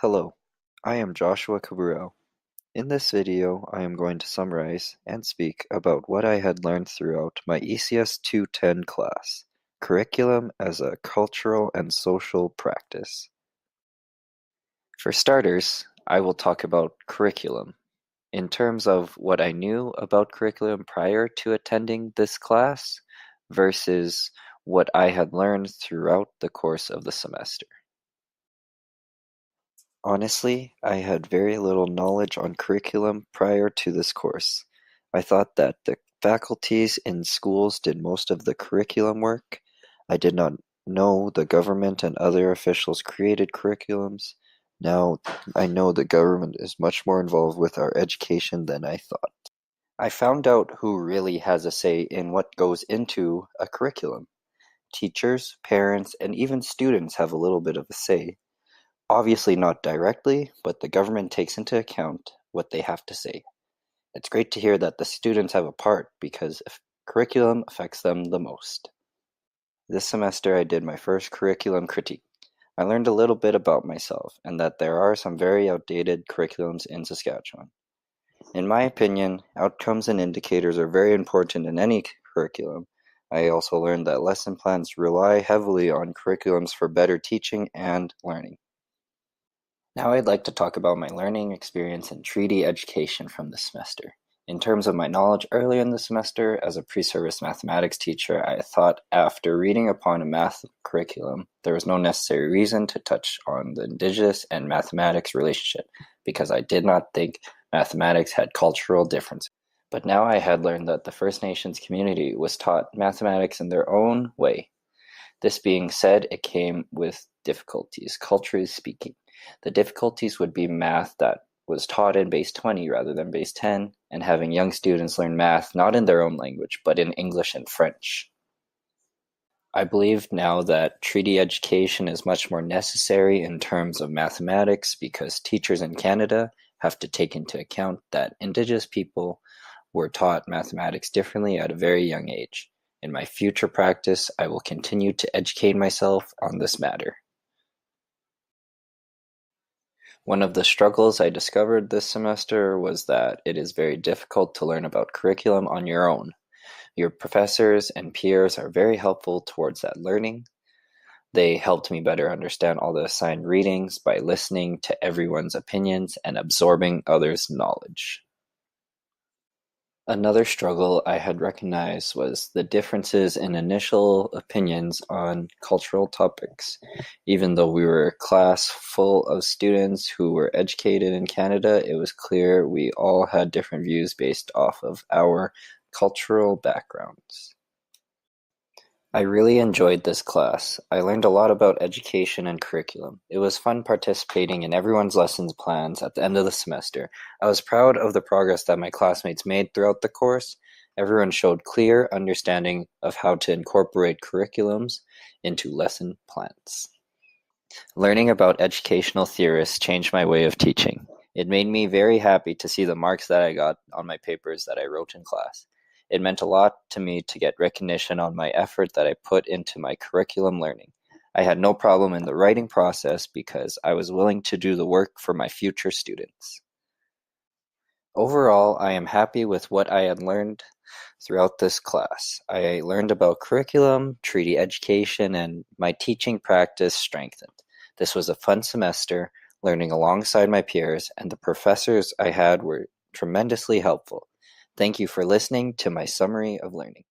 Hello, I am Joshua Cabral. In this video, I am going to summarize and speak about what I had learned throughout my ECS 210 class, Curriculum as a Cultural and Social Practice. For starters, I will talk about curriculum, in terms of what I knew about curriculum prior to attending this class versus what I had learned throughout the course of the semester. Honestly, I had very little knowledge on curriculum prior to this course. I thought that the faculties in schools did most of the curriculum work. I did not know the government and other officials created curriculums. Now I know the government is much more involved with our education than I thought. I found out who really has a say in what goes into a curriculum. Teachers, parents, and even students have a little bit of a say. Obviously not directly, but the government takes into account what they have to say. It's great to hear that the students have a part because curriculum affects them the most. This semester I did my first curriculum critique. I learned a little bit about myself and that there are some very outdated curriculums in Saskatchewan. In my opinion, outcomes and indicators are very important in any curriculum. I also learned that lesson plans rely heavily on curriculums for better teaching and learning. Now I'd like to talk about my learning experience in treaty education from this semester. In terms of my knowledge earlier in the semester, as a pre-service mathematics teacher, I thought after reading upon a math curriculum, there was no necessary reason to touch on the Indigenous and mathematics relationship, because I did not think mathematics had cultural differences. But now I had learned that the First Nations community was taught mathematics in their own way. This being said, it came with difficulties, culturally speaking. The difficulties would be math that was taught in base 20 rather than base 10, and having young students learn math not in their own language, but in English and French. I believe now that treaty education is much more necessary in terms of mathematics because teachers in Canada have to take into account that Indigenous people were taught mathematics differently at a very young age. In my future practice, I will continue to educate myself on this matter. One of the struggles I discovered this semester was that it is very difficult to learn about curriculum on your own. Your professors and peers are very helpful towards that learning. They helped me better understand all the assigned readings by listening to everyone's opinions and absorbing others' knowledge. Another struggle I had recognized was the differences in initial opinions on cultural topics. Even though we were a class full of students who were educated in Canada, it was clear we all had different views based off of our cultural backgrounds. I really enjoyed this class. I learned a lot about education and curriculum. It was fun participating in everyone's lessons plans at the end of the semester. I was proud of the progress that my classmates made throughout the course. Everyone showed clear understanding of how to incorporate curriculums into lesson plans. Learning about educational theorists changed my way of teaching. It made me very happy to see the marks that I got on my papers that I wrote in class. It meant a lot to me to get recognition on my effort that I put into my curriculum learning. I had no problem in the writing process because I was willing to do the work for my future students. Overall, I am happy with what I had learned throughout this class. I learned about curriculum, treaty education, and my teaching practice strengthened. This was a fun semester, learning alongside my peers, and the professors I had were tremendously helpful. Thank you for listening to my summary of learning.